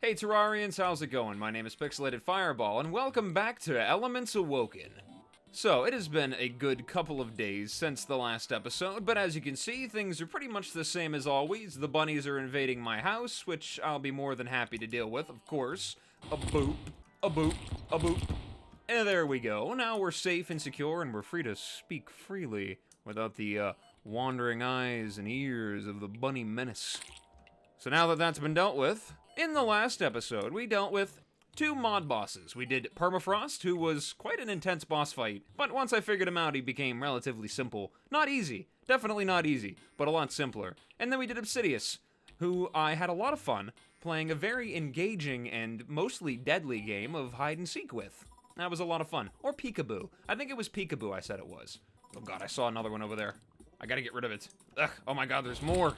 Hey Terrarians, how's it going? My name is Pixelated Fireball, and welcome back to Elements Awoken. So, it has been a good couple of days since the last episode, but as you can see, things are pretty much the same as always. The bunnies are invading my house, which I'll be more than happy to deal with, of course. A boop, a boop, a boop. And there we go. Now we're safe and secure, and we're free to speak freely without the wandering eyes and ears of the bunny menace. So now that that's been dealt with, in the last episode, we dealt with two mod bosses. We did Permafrost, who was quite an intense boss fight, but once I figured him out, he became relatively simple. Not easy, definitely not easy, but a lot simpler. And then we did Obsidius, who I had a lot of fun playing a very engaging and mostly deadly game of hide-and-seek with. That was a lot of fun. Or peekaboo. I think it was peekaboo I said it was. Oh god, I saw another one over there. I gotta get rid of it. Ugh, oh my god, there's more.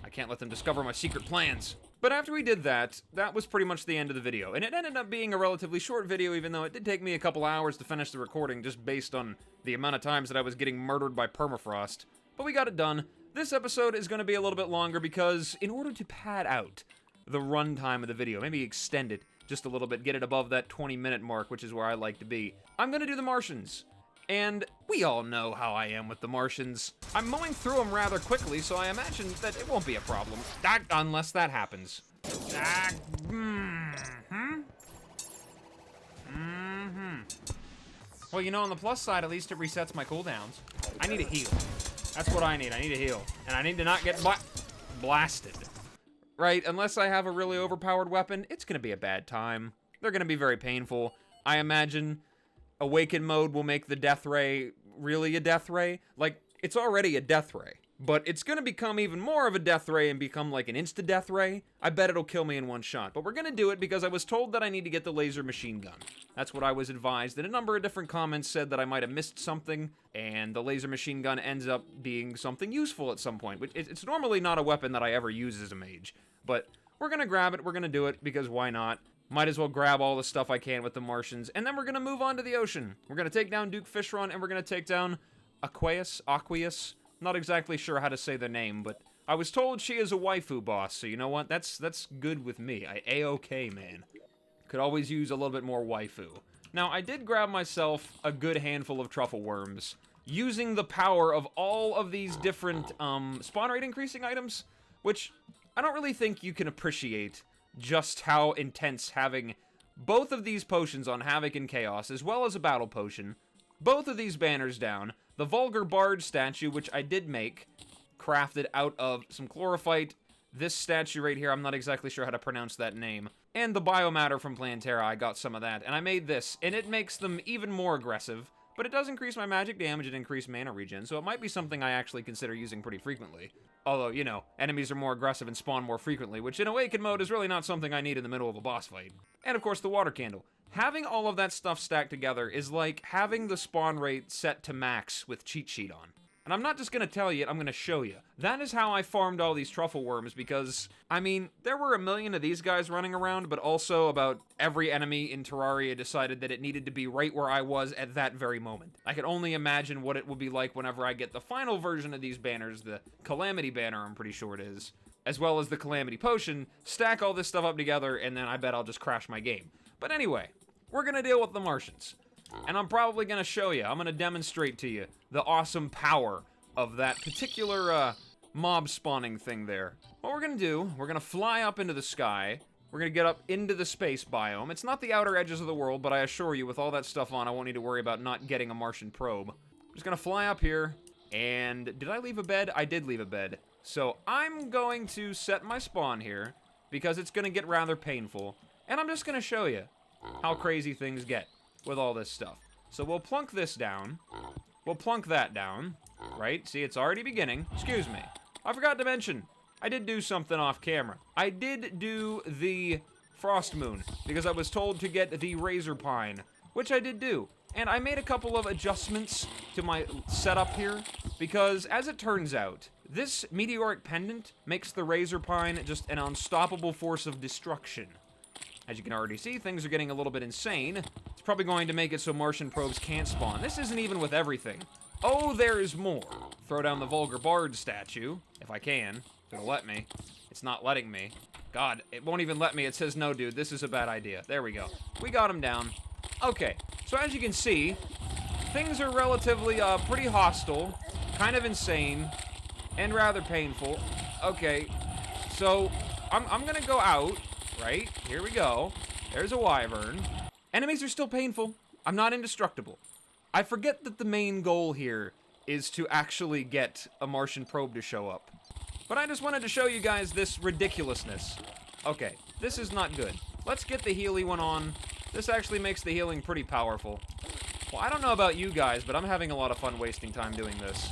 I can't let them discover my secret plans. But after we did that, that was pretty much the end of the video. And it ended up being a relatively short video, even though it did take me a couple hours to finish the recording, just based on the amount of times that I was getting murdered by permafrost. But we got it done. This episode is going to be a little bit longer because, in order to pad out the runtime of the video, maybe extend it just a little bit, get it above that 20-minute mark, which is where I like to be, I'm going to do the Martians. And we all know how I am with the Martians. I'm mowing through them rather quickly, so I imagine that it won't be a problem. Unless that happens. Well, you know, on the plus side, at least it resets my cooldowns. I need a heal. That's what I need. I need a heal. And I need to not get blasted. Right? Unless I have a really overpowered weapon, it's gonna be a bad time. They're gonna be very painful. I imagine Awaken mode will make the death ray really a death ray. Like, it's already a death ray, but it's gonna become even more of a death ray and become like an insta-death ray. I bet it'll kill me in one shot, but we're gonna do it because I was told that I need to get the laser machine gun. That's what I was advised, and a number of different comments said that I might have missed something, and the laser machine gun ends up being something useful at some point. It's normally not a weapon that I ever use as a mage, but we're gonna grab it, we're gonna do it, because why not? Might as well grab all the stuff I can with the Martians, and then we're gonna move on to the ocean. We're gonna take down Duke Fishron, and we're gonna take down Aqueous. Not exactly sure how to say the name, but I was told she is a waifu boss, so you know what? That's good with me. A-okay, man. Could always use a little bit more waifu. Now, I did grab myself a good handful of truffle worms, using the power of all of these different, spawn rate increasing items, which I don't really think you can appreciate just how intense having both of these potions on Havoc and Chaos, as well as a battle potion, both of these banners down, the Vulgar Bard statue, which I did make, crafted out of some chlorophyte, this statue right here, I'm not exactly sure how to pronounce that name, and the biomatter from Plantera, I got some of that, and I made this, and it makes them even more aggressive, but it does increase my magic damage and increase mana regen, so it might be something I actually consider using pretty frequently. Although, you know, enemies are more aggressive and spawn more frequently, which in Awaken mode is really not something I need in the middle of a boss fight. And of course, the water candle. Having all of that stuff stacked together is like having the spawn rate set to max with cheat sheet on. And I'm not just gonna tell you, I'm gonna show you. That is how I farmed all these truffle worms, because, I mean, there were a million of these guys running around, but also about every enemy in Terraria decided that it needed to be right where I was at that very moment. I could only imagine what it would be like whenever I get the final version of these banners, the Calamity banner, I'm pretty sure it is, as well as the Calamity potion, stack all this stuff up together, and then I bet I'll just crash my game. But anyway, we're gonna deal with the Martians. And I'm probably gonna show you, I'm gonna demonstrate to you the awesome power of that particular, mob spawning thing there. What we're gonna do, we're gonna fly up into the sky, we're gonna get up into the space biome. It's not the outer edges of the world, but I assure you, with all that stuff on, I won't need to worry about not getting a Martian probe. I'm just gonna fly up here, and did I leave a bed? I did leave a bed. So I'm going to set my spawn here, because it's gonna get rather painful, and I'm just gonna show you how crazy things get with all this stuff. So we'll plunk this down. We'll plunk that down. Right? See, it's already beginning. Excuse me. I forgot to mention, I did do something off camera. I did do the Frost Moon, because I was told to get the Razor Pine, which I did do. And I made a couple of adjustments to my setup here, because as it turns out, this meteoric pendant makes the Razor Pine just an unstoppable force of destruction. As you can already see, things are getting a little bit insane. It's probably going to make it so Martian probes can't spawn. This isn't even with everything. Oh, there is more. Throw down the Vulgar Bard statue, if I can. If it'll let me. It's not letting me. God, it won't even let me. It says, no, dude, this is a bad idea. There we go. We got him down. Okay, so as you can see, things are relatively, pretty hostile, kind of insane, and rather painful. Okay, so I'm gonna go out, right? Here we go. There's a wyvern. Enemies are still painful. I'm not indestructible. I forget that the main goal here is to actually get a Martian probe to show up. But I just wanted to show you guys this ridiculousness. Okay, this is not good. Let's get the Healy one on. This actually makes the healing pretty powerful. Well, I don't know about you guys, but I'm having a lot of fun wasting time doing this.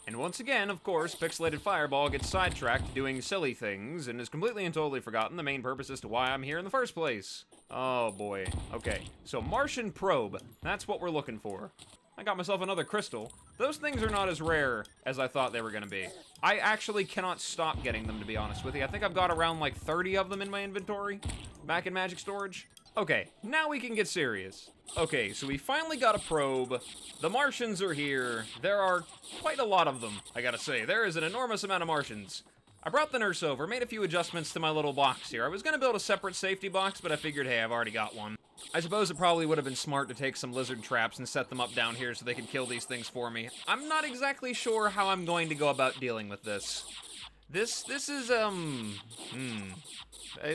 And once again, of course, Pixelated Fireball gets sidetracked doing silly things and is completely and totally forgotten the main purpose as to why I'm here in the first place. Oh boy. Okay, so Martian Probe. That's what we're looking for. I got myself another crystal. Those things are not as rare as I thought they were gonna be. I actually cannot stop getting them, to be honest with you. I think I've got around like 30 of them in my inventory, back in Magic Storage. Okay, now we can get serious. Okay, so we finally got a probe. The Martians are here. There are quite a lot of them, I gotta say. There is an enormous amount of Martians. I brought the nurse over, made a few adjustments to my little box here. I was gonna build a separate safety box, but I figured, hey, I've already got one. I suppose it probably would have been smart to take some lizard traps and set them up down here so they could kill these things for me. I'm not exactly sure how I'm going to go about dealing with this. This is,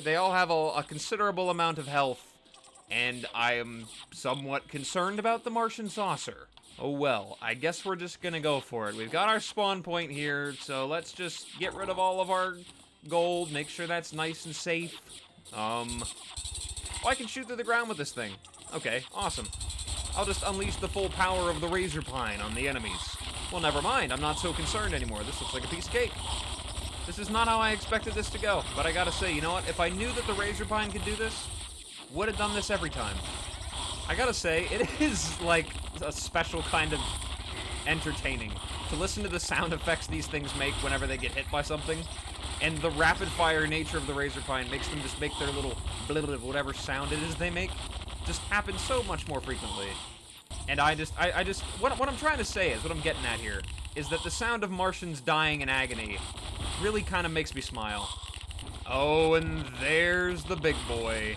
They all have a considerable amount of health, and I am somewhat concerned about the Martian saucer. Oh well, I guess we're just gonna go for it. We've got our spawn point here, so let's just get rid of all of our gold, make sure that's nice and safe. Oh, I can shoot through the ground with this thing. Okay, awesome. I'll just unleash the full power of the Razor Pine on the enemies. Well, never mind, I'm not so concerned anymore. This looks like a piece of cake. This is not how I expected this to go, but I gotta say, you know what? If I knew that the Razor Pine could do this, would have done this every time. I gotta say, it is like a special kind of entertaining to listen to the sound effects these things make whenever they get hit by something. And the rapid-fire nature of the Razor Pine makes them just make their little blibble, whatever sound it is they make, just happen so much more frequently. And what I'm trying to say is, what I'm getting at here, is that the sound of Martians dying in agony really kind of makes me smile. Oh, and there's the big boy.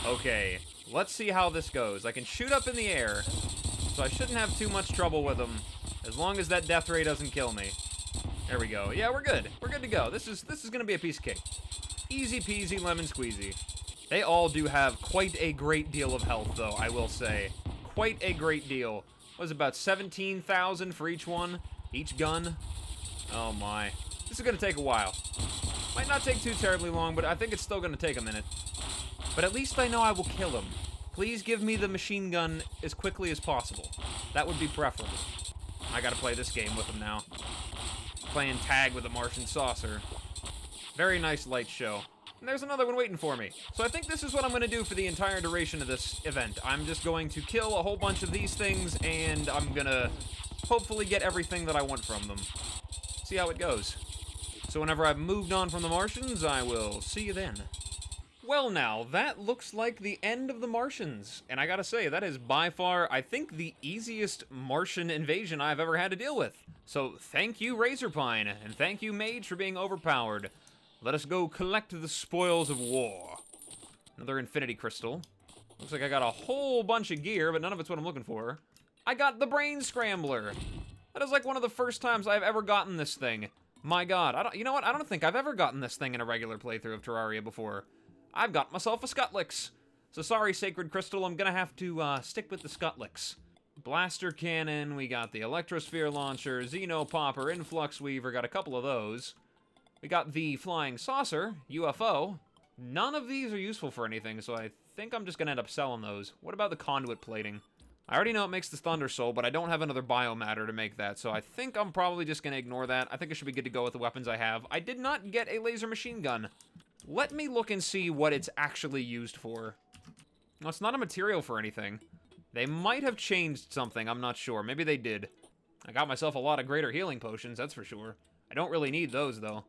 Okay, let's see how this goes. I can shoot up in the air, so I shouldn't have too much trouble with him, as long as that death ray doesn't kill me. There we go. Yeah, we're good. We're good to go. This is gonna be a piece of cake. Easy peasy lemon squeezy. They all do have quite a great deal of health, though, I will say. Quite a great deal. Was about 17,000 for each one, each gun. Oh my. This is gonna take a while. Might not take too terribly long, but I think it's still gonna take a minute. But at least I know I will kill him. Please give me the machine gun as quickly as possible. That would be preferable. I gotta play this game with him now. Playing tag with a Martian saucer. Very nice light show. And there's another one waiting for me. So I think this is what I'm gonna do for the entire duration of this event. I'm just going to kill a whole bunch of these things, and I'm gonna hopefully get everything that I want from them. See how it goes. So whenever I've moved on from the Martians, I will see you then. Well now, that looks like the end of the Martians. And I gotta say, that is by far, I think, the easiest Martian invasion I've ever had to deal with. So thank you, Razorpine, and thank you, Mage, for being overpowered. Let us go collect the spoils of war. Another Infinity Crystal. Looks like I got a whole bunch of gear, but none of it's what I'm looking for. I got the Brain Scrambler. That is like one of the first times I've ever gotten this thing. My god, you know what? I don't think I've ever gotten this thing in a regular playthrough of Terraria before. I've got myself a Scutlix. So sorry, Sacred Crystal, I'm gonna have to stick with the Scutlix. Blaster Cannon, we got the Electrosphere Launcher, Xeno Popper, Influx Weaver, got a couple of those. We got the Flying Saucer, UFO. None of these are useful for anything, so I think I'm just gonna end up selling those. What about the Conduit Plating? I already know it makes the Thunder Soul, but I don't have another biomatter to make that, so I think I'm probably just gonna ignore that. I think I should be good to go with the weapons I have. I did not get a laser machine gun. Let me look and see what it's actually used for. Well, it's not a material for anything. They might have changed something, I'm not sure. Maybe they did. I got myself a lot of greater healing potions, that's for sure. I don't really need those, though.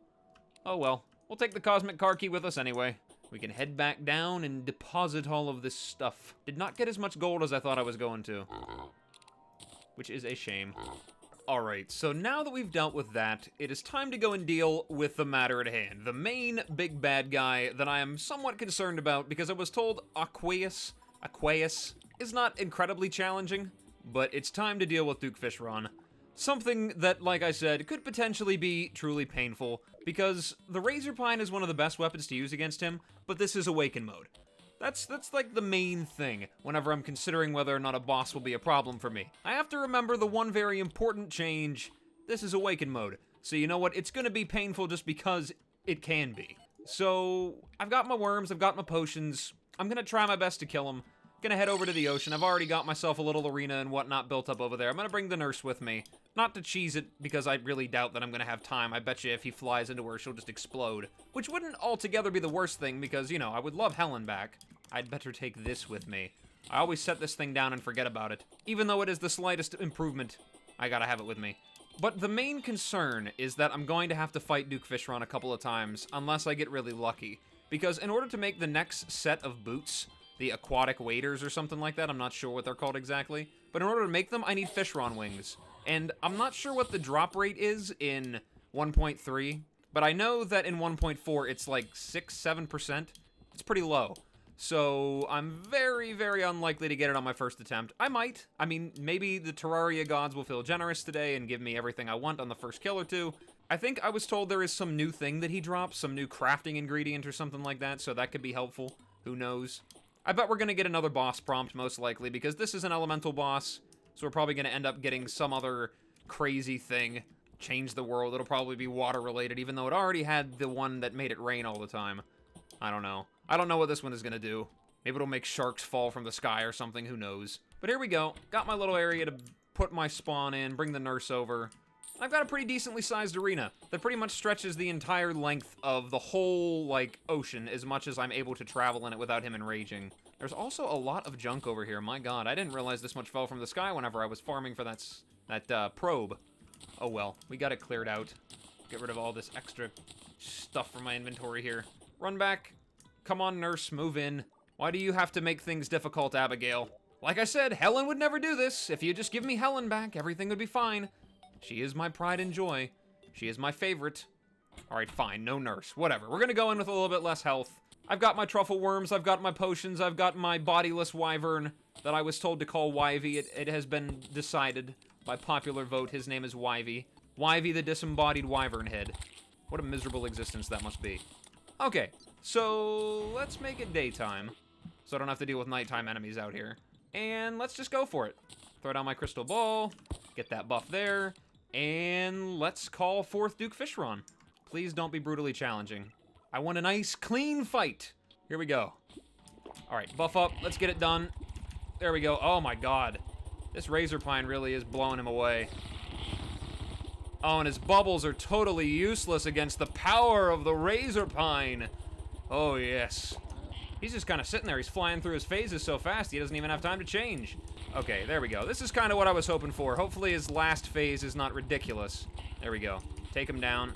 Oh well, we'll take the Cosmic Car Key with us anyway. We can head back down and deposit all of this stuff. Did not get as much gold as I thought I was going to. Which is a shame. Alright, so now that we've dealt with that, it is time to go and deal with the matter at hand. The main big bad guy that I am somewhat concerned about, because I was told Aqueous is not incredibly challenging, but it's time to deal with Duke Fishron. Something that, like I said, could potentially be truly painful, because the Razorpine is one of the best weapons to use against him, but this is Awaken mode. That's like the main thing whenever I'm considering whether or not a boss will be a problem for me. I have to remember the one very important change. This is Awaken mode. So you know what? It's gonna be painful just because it can be. So I've got my worms, I've got my potions. I'm gonna try my best to kill him. Gonna head over to the ocean. I've already got myself a little arena and whatnot built up over there. I'm gonna bring the nurse with me. Not to cheese it, because I really doubt that I'm gonna have time. I bet you if he flies into her, she'll just explode. Which wouldn't altogether be the worst thing, because, you know, I would love Helen back. I'd better take this with me. I always set this thing down and forget about it. Even though it is the slightest improvement, I gotta have it with me. But the main concern is that I'm going to have to fight Duke Fishron a couple of times, unless I get really lucky. Because in order to make the next set of boots, the aquatic waders or something like that, I'm not sure what they're called exactly, but in order to make them, I need Fishron wings. And I'm not sure what the drop rate is in 1.3, but I know that in 1.4 it's like 6-7%. It's pretty low. So I'm very, very unlikely to get it on my first attempt. I might. I mean, maybe the Terraria gods will feel generous today and give me everything I want on the first kill or two. I think I was told there is some new thing that he drops, some new crafting ingredient or something like that, so that could be helpful. Who knows? I bet we're going to get another boss prompt, most likely, because this is an elemental boss, so we're probably going to end up getting some other crazy thing. Change the world. It'll probably be water-related, even though it already had the one that made it rain all the time. I don't know. I don't know what this one is going to do. Maybe it'll make sharks fall from the sky or something, who knows. But here we go. Got my little area to put my spawn in, bring the nurse over. I've got a pretty decently sized arena that pretty much stretches the entire length of the whole, like, ocean as much as I'm able to travel in it without him enraging. There's also a lot of junk over here. My god, I didn't realize this much fell from the sky whenever I was farming for that probe. Oh well, we got it cleared out. Get rid of all this extra stuff from my inventory here. Run back. Come on, nurse, move in. Why do you have to make things difficult, Abigail? Like I said, Helen would never do this. If you just give me Helen back, everything would be fine. She is my pride and joy. She is my favorite. Alright, fine, no nurse. Whatever, we're gonna go in with a little bit less health. I've got my truffle worms, I've got my potions, I've got my bodiless wyvern that I was told to call Wyvie. It has been decided by popular vote. His name is Wyvie. Wyvie the disembodied wyvern head. What a miserable existence that must be. Okay, so let's make it daytime, so I don't have to deal with nighttime enemies out here. And let's just go for it. Throw down my crystal ball, get that buff there, and let's call forth Duke Fishron. Please don't be brutally challenging. I want a nice, clean fight. Here we go. All right, buff up. Let's get it done. There we go. Oh, my God. This Razorpine really is blowing him away. Oh, and his bubbles are totally useless against the power of the Razorpine. Oh, yes. He's just kind of sitting there. He's flying through his phases so fast, he doesn't even have time to change. Okay, there we go. This is kind of what I was hoping for. Hopefully his last phase is not ridiculous. There we go. Take him down.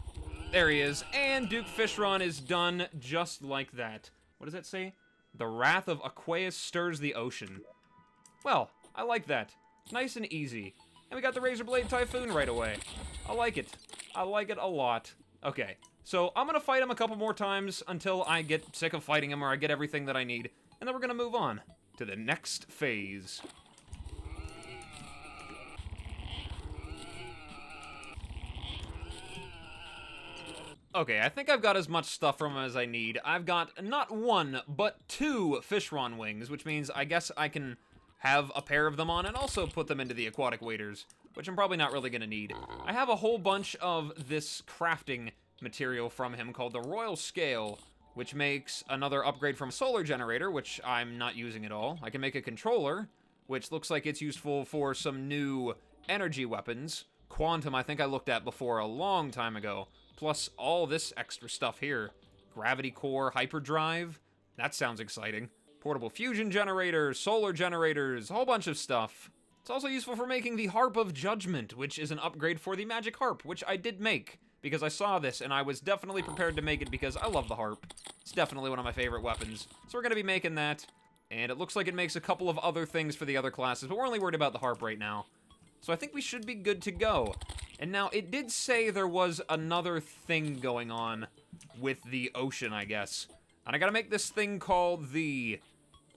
There he is. And Duke Fishron is done just like that. What does that say? The wrath of Aqueous stirs the ocean. Well, I like that. Nice and easy. And we got the Razorblade Typhoon right away. I like it. I like it a lot. Okay, so I'm gonna fight him a couple more times until I get sick of fighting him or I get everything that I need. And then we're gonna move on to the next phase. Okay, I think I've got as much stuff from him as I need. I've got not one, but 2 Fishron wings, which means I guess I can have a pair of them on and also put them into the aquatic waders, which I'm probably not really going to need. I have a whole bunch of this crafting material from him called the Royal Scale, which makes another upgrade from a solar generator, which I'm not using at all. I can make a controller, which looks like it's useful for some new energy weapons. Quantum, I think I looked at before a long time ago. Plus all this extra stuff here. Gravity core, hyperdrive. That sounds exciting. Portable fusion generators, solar generators, a whole bunch of stuff. It's also useful for making the Harp of Judgment, which is an upgrade for the magic harp, which I did make, because I saw this, and I was definitely prepared to make it because I love the harp. It's definitely one of my favorite weapons. So we're going to be making that, and it looks like it makes a couple of other things for the other classes, but we're only worried about the harp right now. So I think we should be good to go. And now, it did say there was another thing going on with the ocean, I guess. And I gotta make this thing called the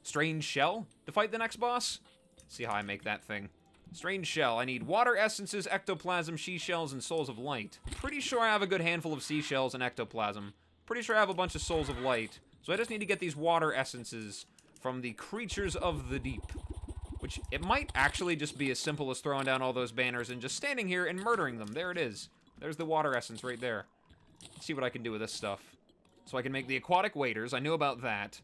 Strange Shell to fight the next boss. See how I make that thing. Strange Shell. I need water essences, ectoplasm, she shells, and souls of light. Pretty sure I have a good handful of seashells and ectoplasm. Pretty sure I have a bunch of souls of light. So I just need to get these water essences from the creatures of the deep. Which, it might actually just be as simple as throwing down all those banners and just standing here and murdering them. There it is. There's the water essence right there. Let's see what I can do with this stuff. So I can make the aquatic waders. I knew about that.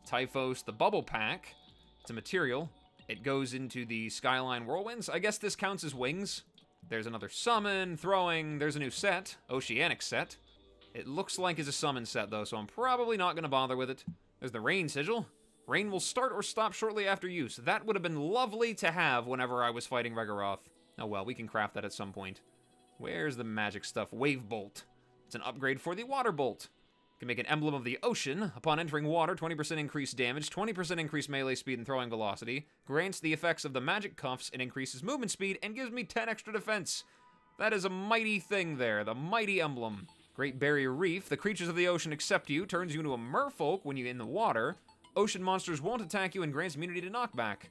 Typhos, the bubble pack. It's a material. It goes into the Skyline Whirlwinds. I guess this counts as wings. There's another summon, throwing. There's a new set. Oceanic set. It looks like it's a summon set, though, so I'm probably not going to bother with it. There's the rain sigil. Rain will start or stop shortly after use. That would have been lovely to have whenever I was fighting Regoroth. Oh well, we can craft that at some point. Where's the magic stuff? Wave Bolt. It's an upgrade for the Water Bolt. Can make an emblem of the ocean. Upon entering water, 20% increased damage, 20% increased melee speed and throwing velocity, grants the effects of the magic cuffs and increases movement speed, and gives me 10 extra defense. That is a mighty thing there, the mighty emblem. Great Barrier Reef. The creatures of the ocean accept you, turns you into a merfolk when you're in the water. Ocean monsters won't attack you and grants immunity to knockback.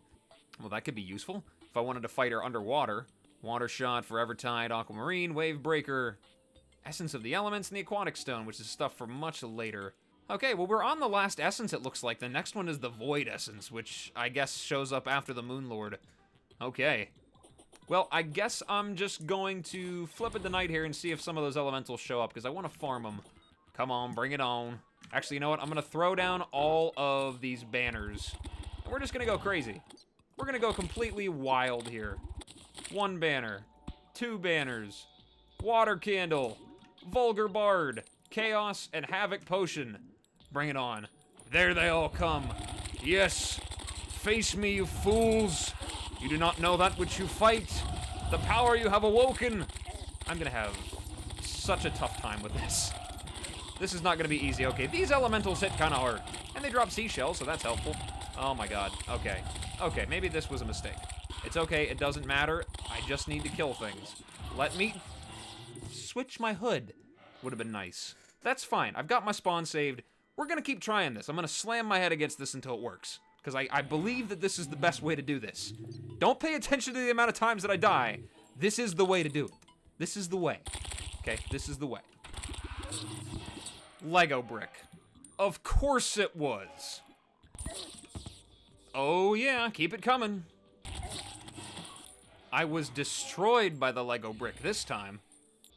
Well, that could be useful if I wanted to fight her underwater. Water Shot, Forever Tide, Aquamarine, Wave Breaker, Essence of the Elements, and the Aquatic Stone, which is stuff for much later. Okay, well, we're on the last essence, it looks like. The next one is the Void Essence, which I guess shows up after the Moonlord. Okay. Well, I guess I'm just going to flip it the night here and see if some of those elementals show up, because I want to farm them. Come on, bring it on. Actually, you know what? I'm going to throw down all of these banners. And we're just going to go crazy. We're going to go completely wild here. 1 banner. 2 banners. Water Candle. Vulgar Bard. Chaos and Havoc Potion. Bring it on. There they all come. Yes. Face me, you fools. You do not know that which you fight. The power you have awoken. I'm going to have such a tough time with this. This is not going to be easy. Okay, these elementals hit kind of hard. And they drop seashells, so that's helpful. Oh my god. Okay. Okay, maybe this was a mistake. It's okay, it doesn't matter. I just need to kill things. Let me switch my hood. Would have been nice. That's fine. I've got my spawn saved. We're going to keep trying this. I'm going to slam my head against this until it works. Because I believe that this is the best way to do this. Don't pay attention to the amount of times that I die. This is the way to do it. This is the way. Okay, this is the way. Lego brick. Of course it was. Oh yeah, keep it coming. I was destroyed by the Lego brick this time.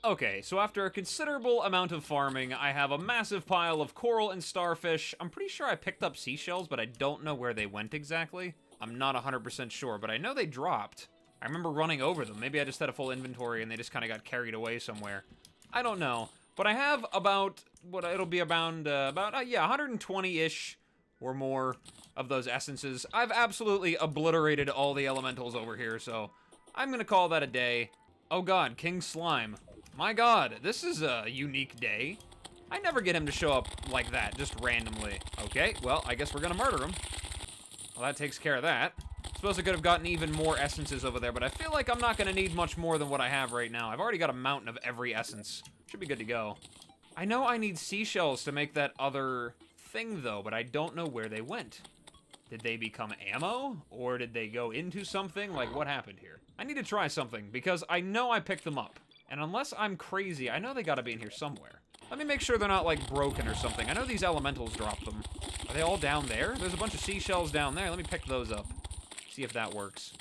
Okay, so after a considerable amount of farming, I have a massive pile of coral and starfish. I'm pretty sure I picked up seashells, but I don't know where they went exactly. I'm not 100% sure, but I know they dropped. I remember running over them. Maybe I just had a full inventory and they just kind of got carried away somewhere. I don't know. But I have about, it'll be around, yeah, 120-ish or more of those essences. I've absolutely obliterated all the elementals over here, so I'm gonna call that a day. Oh god, King Slime. My god, this is a unique day. I never get him to show up like that, just randomly. Okay, well, I guess we're gonna murder him. Well, that takes care of that. Suppose I could have gotten even more essences over there, but I feel like I'm not gonna need much more than what I have right now. I've already got a mountain of every essence. Should be good to go. I know I need seashells to make that other thing, though, but I don't know where they went. Did they become ammo? Or did they go into something? Like, what happened here? I need to try something, because I know I picked them up. And unless I'm crazy, I know they gotta be in here somewhere. Let me make sure they're not, like, broken or something. I know these elementals dropped them. Are they all down there? There's a bunch of seashells down there. Let me pick those up. See if that works.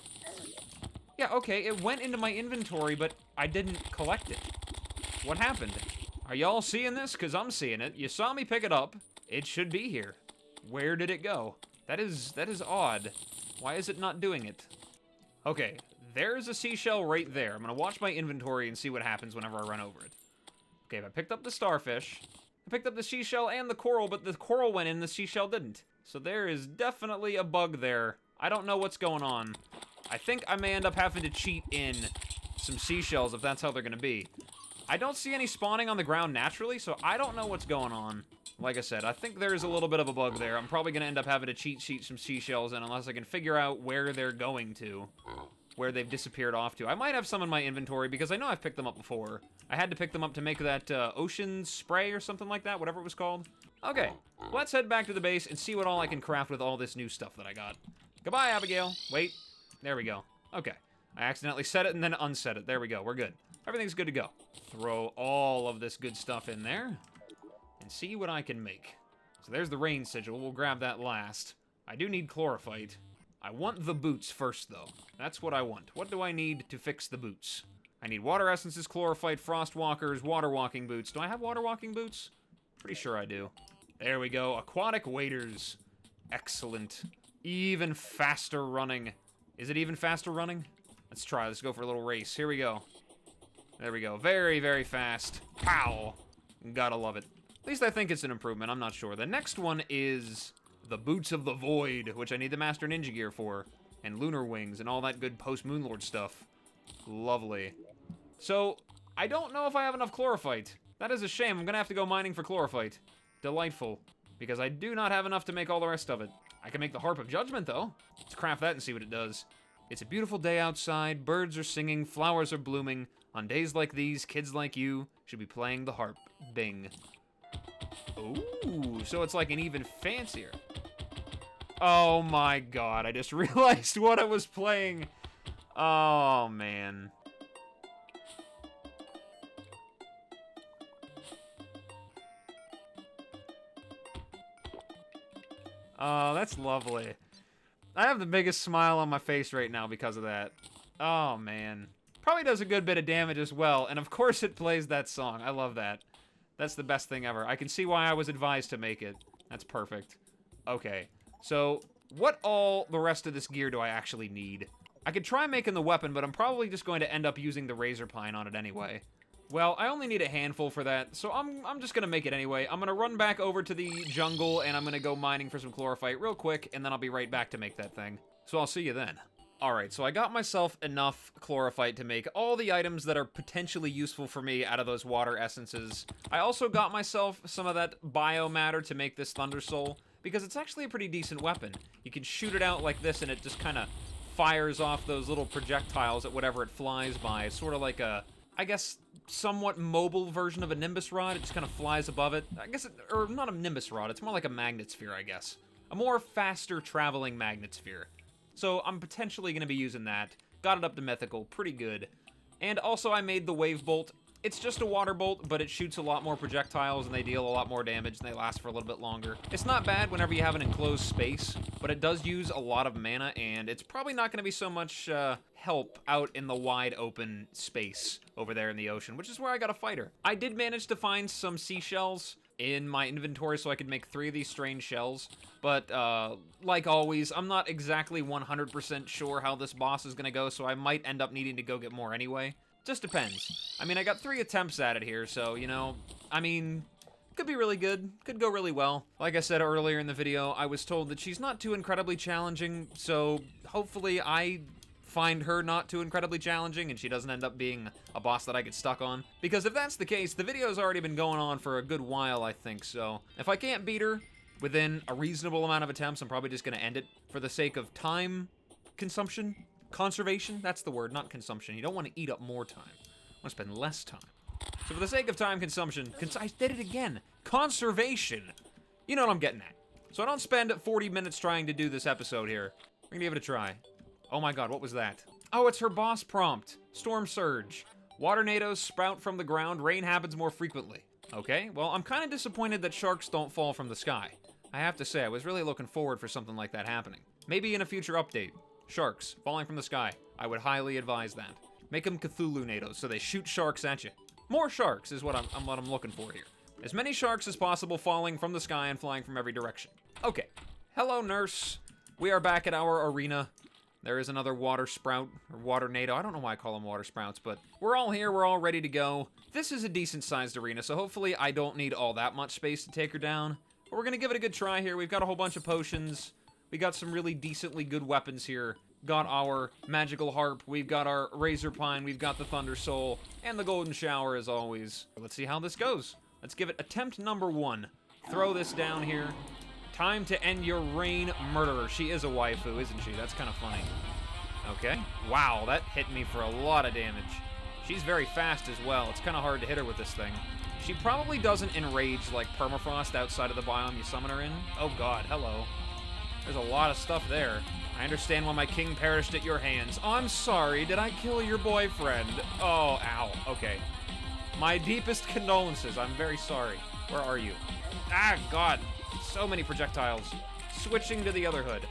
Yeah, okay, it went into my inventory, but I didn't collect it. What happened? Are y'all seeing this? Because I'm seeing it. You saw me pick it up. It should be here. Where did it go? That is odd. Why is it not doing it? Okay, there's a seashell right there. I'm gonna watch my inventory and see what happens whenever I run over it. Okay, I picked up the starfish. I picked up the seashell and the coral, but the coral went in, the seashell didn't. So there is definitely a bug there. I don't know what's going on. I think I may end up having to cheat in some seashells if that's how they're gonna be. I don't see any spawning on the ground naturally, so I don't know what's going on. Like I said, I think there's a little bit of a bug there. I'm probably gonna end up having to cheat sheet some seashells in unless I can figure out where they're going to. where they've disappeared off to. I might have some in my inventory because I know I've picked them up before. I had to pick them up to make that ocean spray or something like that, whatever it was called. Okay, let's head back to the base and see what all I can craft with all this new stuff that I got. Goodbye, Abigail. Wait, there we go. Okay, I accidentally said it and then unsaid it. There we go, we're good. Everything's good to go. Throw all of this good stuff in there and see what I can make. So there's the rain sigil. We'll grab that last. I do need chlorophyte. I want the boots first, though. That's what I want. What do I need to fix the boots? I need water essences, chlorophyte, frost walkers, water walking boots. Do I have water walking boots? Pretty sure I do. There we go. Aquatic waders. Excellent. Even faster running. Is it even faster running? Let's try. Let's go for a little race. Here we go. There we go. Very, very fast. Pow! Gotta love it. At least I think it's an improvement. I'm not sure. The next one is the Boots of the Void, which I need the Master Ninja gear for, and Lunar Wings, and all that good post-Moonlord stuff. Lovely. So, I don't know if I have enough chlorophyte. That is a shame. I'm gonna have to go mining for chlorophyte. Delightful. Because I do not have enough to make all the rest of it. I can make the Harp of Judgment, though. Let's craft that and see what it does. It's a beautiful day outside, birds are singing, flowers are blooming. On days like these, kids like you should be playing the harp. Bing. Ooh, so it's like an even fancier. Oh my god, I just realized what I was playing. Oh, man. Oh, that's lovely. I have the biggest smile on my face right now because of that. Oh, man. Probably does a good bit of damage as well, and of course it plays that song. I love that. That's the best thing ever. I can see why I was advised to make it. That's perfect. Okay, so what all the rest of this gear do I actually need? I could try making the weapon, but I'm probably just going to end up using the razor pine on it anyway. Well, I only need a handful for that, so I'm just gonna make it anyway. I'm gonna run back over to the jungle, and I'm gonna go mining for some chlorophyte real quick, and then I'll be right back to make that thing. So I'll see you then. Alright, so I got myself enough chlorophyte to make all the items that are potentially useful for me out of those water essences. I also got myself some of that biomatter to make this Thunder Soul, because it's actually a pretty decent weapon. You can shoot it out like this, and it just kind of fires off those little projectiles at whatever it flies by. It's sort of like a, I guess, somewhat mobile version of a Nimbus Rod. It just kind of flies above it. I guess, or not a Nimbus Rod, it's more like a Magnet Sphere, I guess. A more faster traveling Magnet Sphere. So I'm potentially going to be using that. Got it up to Mythical, pretty good. And also I made the Wave Bolt. It's just a water bolt, but it shoots a lot more projectiles and they deal a lot more damage and they last for a little bit longer. It's not bad whenever you have an enclosed space, but it does use a lot of mana and it's probably not going to be so much help out in the wide open space over there in the ocean, which is where I got a fighter. I did manage to find some seashells in my inventory so I could make 3 of these strange shells, but like always, I'm not exactly 100% sure how this boss is going to go, so I might end up needing to go get more anyway. Just depends. I mean, I got 3 attempts at it here, so, you know, I mean, could be really good, could go really well. Like I said earlier in the video, I was told that she's not too incredibly challenging, so hopefully I find her not too incredibly challenging and she doesn't end up being a boss that I get stuck on. Because if that's the case, the video's already been going on for a good while, I think, so if I can't beat her within a reasonable amount of attempts, I'm probably just going to end it for the sake of time consumption. Conservation, that's the word, not consumption. You don't want to eat up more time. You want to spend less time. So for the sake of time consumption, I did it again. Conservation. You know what I'm getting at. So I don't spend 40 minutes trying to do this episode here. We're gonna give it a try. Oh my god, what was that? Oh, it's her boss prompt. Storm Surge. Waternadoes sprout from the ground, rain happens more frequently. Okay, well, I'm kind of disappointed that sharks don't fall from the sky. I have to say, I was really looking forward for something like that happening. Maybe in a future update. Sharks falling from the sky. I would highly advise that. Make them Cthulhu-nados so they shoot sharks at you. More sharks is what I'm looking for here. As many sharks as possible falling from the sky and flying from every direction. Okay. Hello, nurse. We are back at our arena. There is another water sprout, or water nado. I don't know why I call them water sprouts, but we're all here. We're all ready to go. This is a decent-sized arena, so hopefully I don't need all that much space to take her down. But we're going to give it a good try here. We've got a whole bunch of potions. We got some really decently good weapons here. Got our magical harp, we've got our razor pine, we've got the thunder soul, and the golden shower as always. Let's see how this goes. Let's give it attempt number 1. Throw this down here. Time to end your reign, murderer. She is a waifu, isn't she? That's kind of funny. Okay. Wow, that hit me for a lot of damage. She's very fast as well. It's kind of hard to hit her with this thing. She probably doesn't enrage like Permafrost outside of the biome you summon her in. Oh god, hello. There's a lot of stuff there. I understand why my king perished at your hands. Oh, I'm sorry, did I kill your boyfriend? Oh, ow, okay. My deepest condolences, I'm very sorry. Where are you? Ah, god, so many projectiles. Switching to the other hood.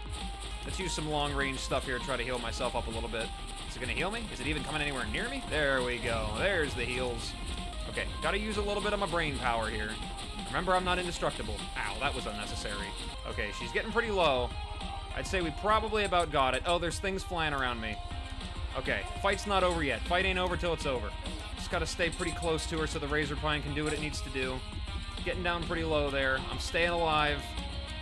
Let's use some long-range stuff here to try to heal myself up a little bit. Is it gonna heal me? Is it even coming anywhere near me? There we go, there's the heals. Okay, gotta use a little bit of my brain power here. Remember, I'm not indestructible. Ow, that was unnecessary. Okay, she's getting pretty low. I'd say we probably about got it. Oh, there's things flying around me. Okay, fight's not over yet. Fight ain't over till it's over. Just gotta stay pretty close to her so the Razor Pine can do what it needs to do. Getting down pretty low there. I'm staying alive.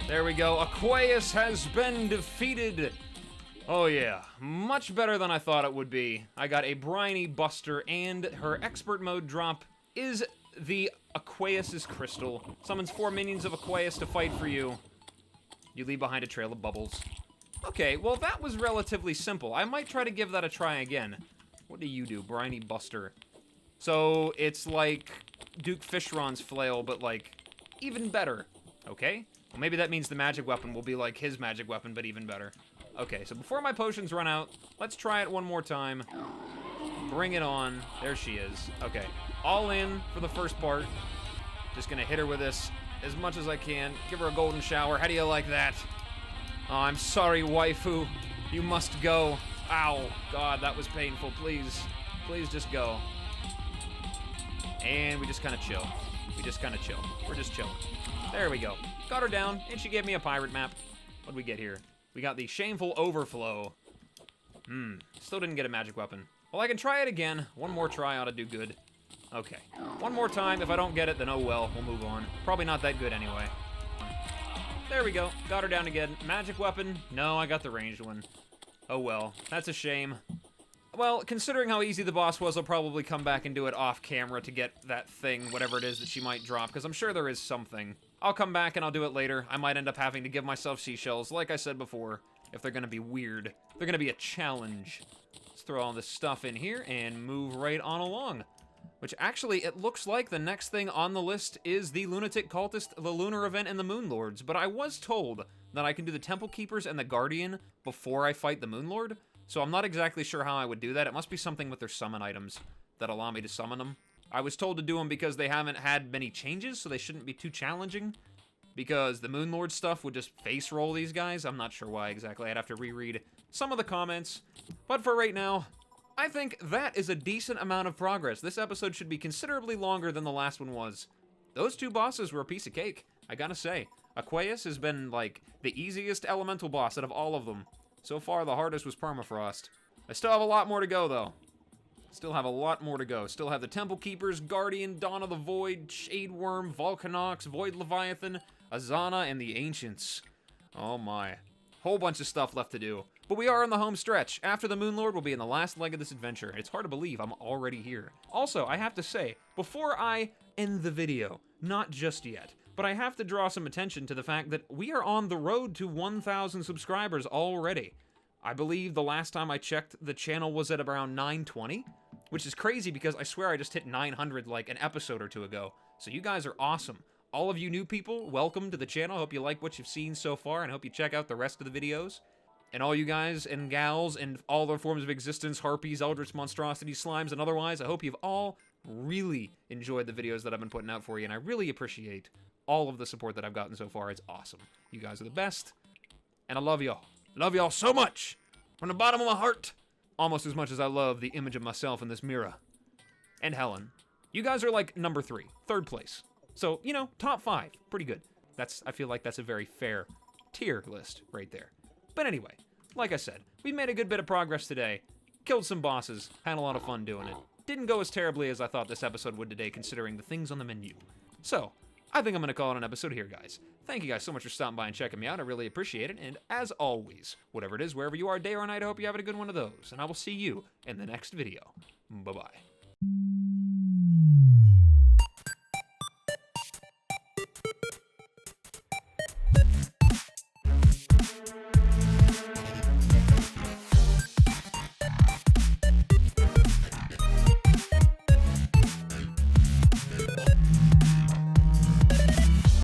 There we go. Aqueous has been defeated. Oh yeah, much better than I thought it would be. I got a Briny Buster, and her expert mode drop is the Aqueous' Crystal. Summons 4 minions of Aqueous to fight for you. You leave behind a trail of bubbles. Okay, well that was relatively simple. I might try to give that a try again. What do you do, Briny Buster? So it's like Duke Fishron's flail, but like even better. Okay? Well, maybe that means the magic weapon will be like his magic weapon, but even better. Okay, so before my potions run out, let's try it one more time. Bring it on. There she is. Okay, all in for the first part. Just gonna hit her with this as much as I can. Give her a golden shower. How do you like that? Oh, I'm sorry, waifu. You must go. Ow. God, that was painful. Please. Please just go. And we just kind of chill. We just kind of chill. We're just chilling. There we go. Got her down, and she gave me a pirate map. What'd we get here? We got the Shameful Overflow. Still didn't get a magic weapon. Well, I can try it again. One more try ought to do good. Okay. One more time. If I don't get it, then oh well. We'll move on. Probably not that good anyway. There we go. Got her down again. Magic weapon? No, I got the ranged one. Oh well. That's a shame. Well, considering how easy the boss was, I'll probably come back and do it off camera to get that thing, whatever it is that she might drop, because I'm sure there is something. I'll come back and I'll do it later. I might end up having to give myself seashells, like I said before, if they're going to be weird. They're going to be a challenge. Let's throw all this stuff in here and move right on along. Which actually, it looks like the next thing on the list is the Lunatic Cultist, the Lunar Event, and the Moon Lords. But I was told that I can do the Temple Keepers and the Guardian before I fight the Moon Lord. So I'm not exactly sure how I would do that. It must be something with their summon items that allow me to summon them. I was told to do them because they haven't had many changes, so they shouldn't be too challenging. Because the Moon Lord stuff would just face roll these guys. I'm not sure why exactly. I'd have to reread some of the comments. But for right now, I think that is a decent amount of progress. This episode should be considerably longer than the last one was. Those two bosses were a piece of cake, I gotta say. Aqueous has been, like, the easiest elemental boss out of all of them. So far, the hardest was Permafrost. I still have a lot more to go, though. Still have a lot more to go. Still have the Temple Keepers, Guardian, Dawn of the Void, Shadeworm, Volcanox, Void Leviathan, Azana, and the Ancients. Oh my. Whole bunch of stuff left to do. But we are in the home stretch. After the Moon Lord, we'll be in the last leg of this adventure. It's hard to believe I'm already here. Also, I have to say, before I end the video, not just yet, but I have to draw some attention to the fact that we are on the road to 1,000 subscribers already. I believe the last time I checked, the channel was at around 920, which is crazy because I swear I just hit 900 like an episode or two ago. So you guys are awesome. All of you new people, welcome to the channel. Hope you like what you've seen so far, and hope you check out the rest of the videos. And all you guys and gals and all their forms of existence, harpies, eldritch monstrosities, slimes, and otherwise, I hope you've all really enjoyed the videos that I've been putting out for you, and I really appreciate all of the support that I've gotten so far. It's awesome. You guys are the best, and I love y'all. Love y'all so much, from the bottom of my heart, almost as much as I love the image of myself in this mirror. And Helen. You guys are like number 3, third place. So, you know, top 5, pretty good. I feel like that's a very fair tier list right there. But anyway, like I said, we made a good bit of progress today. Killed some bosses, had a lot of fun doing it. Didn't go as terribly as I thought this episode would today, considering the things on the menu. So, I think I'm going to call it an episode here, guys. Thank you guys so much for stopping by and checking me out. I really appreciate it. And as always, whatever it is, wherever you are, day or night, I hope you're having a good one of those. And I will see you in the next video. Bye-bye.